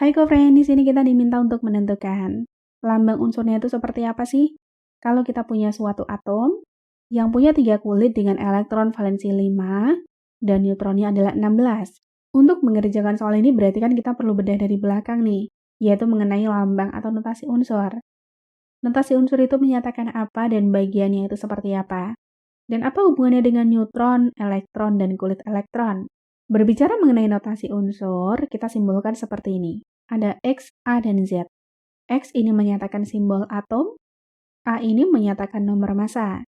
Hai co-friend, di sini kita diminta untuk menentukan lambang unsurnya itu seperti apa sih? Kalau kita punya suatu atom yang punya 3 kulit dengan elektron valensi 5 dan neutronnya adalah 16. Untuk mengerjakan soal ini berarti kan kita perlu bedah dari belakang nih, yaitu mengenai lambang atau notasi unsur. Notasi unsur itu menyatakan apa dan bagiannya itu seperti apa? Dan apa hubungannya dengan neutron, elektron, dan kulit elektron? Berbicara mengenai notasi unsur, kita simbolkan seperti ini. Ada X, A, dan Z. X ini menyatakan simbol atom, A ini menyatakan nomor massa,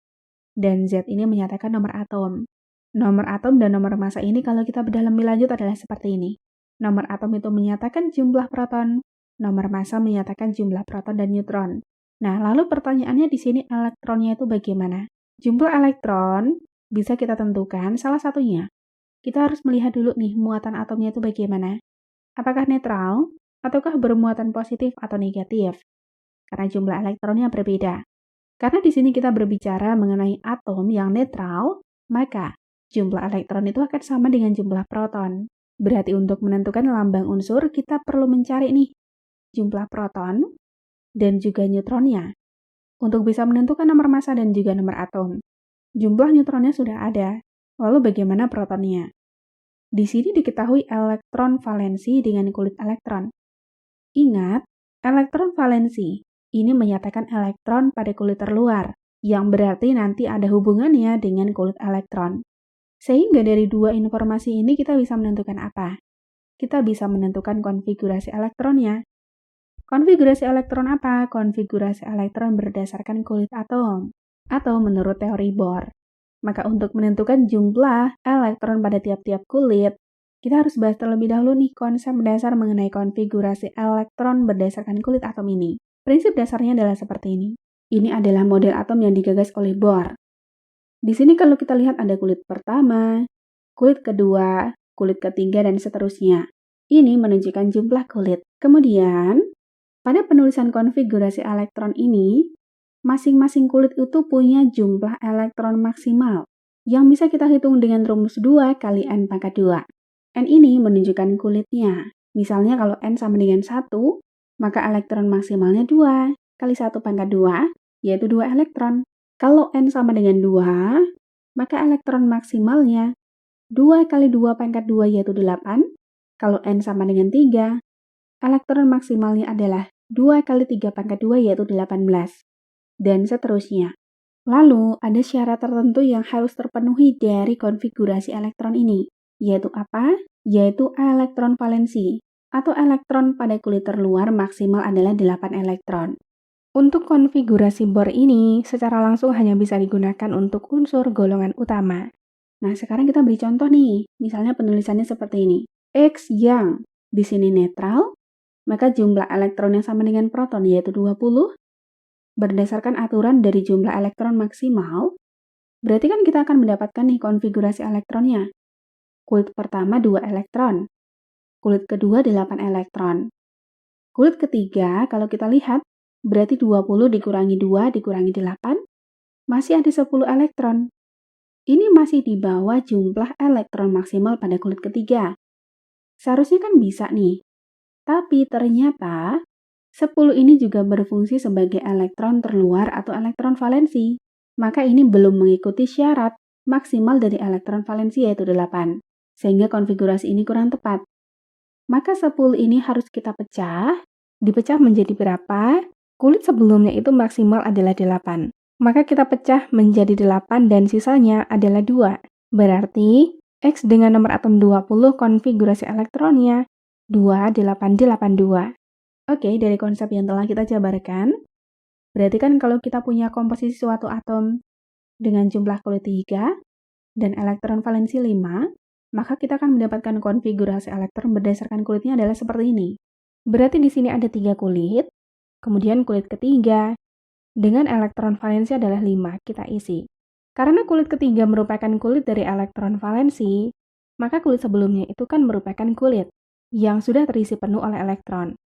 dan Z ini menyatakan nomor atom. Nomor atom dan nomor massa ini kalau kita bedah lebih lanjut adalah seperti ini. Nomor atom itu menyatakan jumlah proton, nomor massa menyatakan jumlah proton dan neutron. Nah, lalu pertanyaannya di sini elektronnya itu bagaimana? Jumlah elektron bisa kita tentukan salah satunya. Kita harus melihat dulu nih muatan atomnya itu bagaimana. Apakah netral, ataukah bermuatan positif atau negatif? Karena jumlah elektronnya berbeda. Karena di sini kita berbicara mengenai atom yang netral, maka jumlah elektron itu akan sama dengan jumlah proton. Berarti untuk menentukan lambang unsur, kita perlu mencari nih jumlah proton dan juga neutronnya. Untuk bisa menentukan nomor massa dan juga nomor atom. Jumlah neutronnya sudah ada, lalu bagaimana protonnya? Di sini diketahui elektron valensi dengan kulit elektron. Ingat, elektron valensi ini menyatakan elektron pada kulit terluar, yang berarti nanti ada hubungannya dengan kulit elektron. Sehingga dari dua informasi ini kita bisa menentukan apa? Kita bisa menentukan konfigurasi elektronnya. Konfigurasi elektron apa? Konfigurasi elektron berdasarkan kulit atom, atau menurut teori Bohr. Maka untuk menentukan jumlah elektron pada tiap-tiap kulit, kita harus bahas terlebih dahulu nih konsep dasar mengenai konfigurasi elektron berdasarkan kulit atom ini. Prinsip dasarnya adalah seperti ini. Ini adalah model atom yang digagas oleh Bohr. Di sini kalau kita lihat ada kulit pertama, kulit kedua, kulit ketiga, dan seterusnya. Ini menunjukkan jumlah kulit. Kemudian, pada penulisan konfigurasi elektron ini, masing-masing kulit itu punya jumlah elektron maksimal yang bisa kita hitung dengan rumus 2 kali N pangkat 2. N ini menunjukkan kulitnya. Misalnya kalau N sama dengan 1, maka elektron maksimalnya 2 kali 1 pangkat 2, yaitu 2 elektron. Kalau N sama dengan 2, maka elektron maksimalnya 2 kali 2 pangkat 2, yaitu 8. Kalau N sama dengan 3, elektron maksimalnya adalah 2 kali 3 pangkat 2, yaitu 18. Dan seterusnya. Lalu, ada syarat tertentu yang harus terpenuhi dari konfigurasi elektron ini, yaitu apa? Yaitu elektron valensi, atau elektron pada kulit terluar maksimal adalah 8 elektron. Untuk konfigurasi Bohr ini, secara langsung hanya bisa digunakan untuk unsur golongan utama. Nah, sekarang kita beri contoh nih, misalnya penulisannya seperti ini. X yang di sini netral, maka jumlah elektron yang sama dengan proton, yaitu 20, berdasarkan aturan dari jumlah elektron maksimal, berarti kan kita akan mendapatkan nih konfigurasi elektronnya. Kulit pertama 2 elektron, kulit kedua 8 elektron. Kulit ketiga, kalau kita lihat, berarti 20 dikurangi 2 dikurangi 8, masih ada 10 elektron. Ini masih di bawah jumlah elektron maksimal pada kulit ketiga. Seharusnya kan bisa nih, tapi ternyata 10 ini juga berfungsi sebagai elektron terluar atau elektron valensi. Maka ini belum mengikuti syarat maksimal dari elektron valensi yaitu 8. Sehingga konfigurasi ini kurang tepat. Maka 10 ini harus kita pecah. Dipecah menjadi berapa? Kulit sebelumnya itu maksimal adalah 8. Maka kita pecah menjadi 8 dan sisanya adalah 2. Berarti X dengan nomor atom 20 konfigurasi elektronnya 2882. Oke, dari konsep yang telah kita jabarkan, berarti kan kalau kita punya komposisi suatu atom dengan jumlah kulit 3 dan elektron valensi 5, maka kita akan mendapatkan konfigurasi elektron berdasarkan kulitnya adalah seperti ini. Berarti di sini ada 3 kulit, kemudian kulit ketiga dengan elektron valensi adalah 5, kita isi. Karena kulit ketiga merupakan kulit dari elektron valensi, maka kulit sebelumnya itu kan merupakan kulit yang sudah terisi penuh oleh elektron.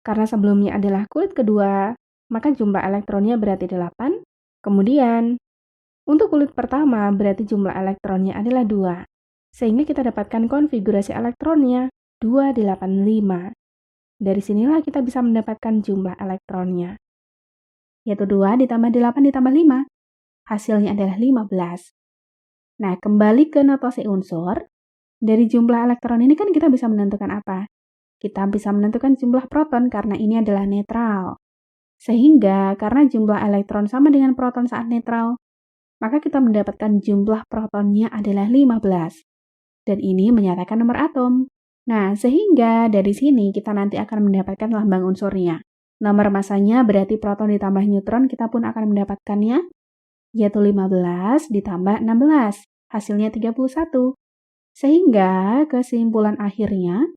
Karena sebelumnya adalah kulit kedua, maka jumlah elektronnya berarti 8. Kemudian, untuk kulit pertama berarti jumlah elektronnya adalah 2. Sehingga kita dapatkan konfigurasi elektronnya 285. Dari sinilah kita bisa mendapatkan jumlah elektronnya, yaitu 2 ditambah 8 ditambah 5. Hasilnya adalah 15. Nah, kembali ke notasi unsur, dari jumlah elektron ini kan kita bisa menentukan apa? Kita bisa menentukan jumlah proton karena ini adalah netral. Sehingga karena jumlah elektron sama dengan proton saat netral, maka kita mendapatkan jumlah protonnya adalah 15. Dan ini menyatakan nomor atom. Nah, sehingga dari sini kita nanti akan mendapatkan lambang unsurnya. Nomor masanya berarti proton ditambah neutron, kita pun akan mendapatkannya, yaitu 15 ditambah 16. Hasilnya 31. Sehingga kesimpulan akhirnya,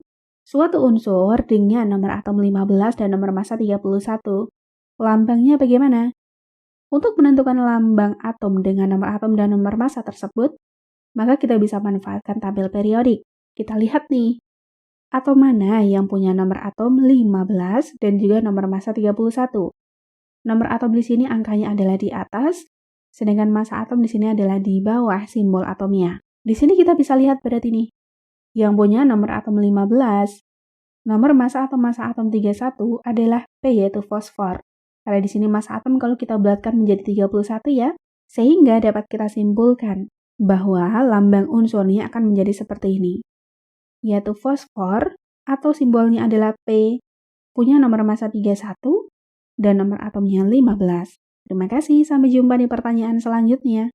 suatu unsur dengan nomor atom 15 dan nomor massa 31. Lambangnya bagaimana? Untuk menentukan lambang atom dengan nomor atom dan nomor massa tersebut, maka kita bisa manfaatkan tabel periodik. Kita lihat nih, atom mana yang punya nomor atom 15 dan juga nomor massa 31. Nomor atom di sini angkanya adalah di atas, sedangkan massa atom di sini adalah di bawah simbol atomnya. Di sini kita bisa lihat berarti nih, yang punya nomor atom 15, nomor massa atau massa atom 31 adalah P, yaitu fosfor. Karena di sini massa atom kalau kita bulatkan menjadi 31 ya, sehingga dapat kita simpulkan bahwa lambang unsurnya akan menjadi seperti ini, yaitu fosfor atau simbolnya adalah P, punya nomor massa 31 dan nomor atomnya 15. Terima kasih, sampai jumpa di pertanyaan selanjutnya.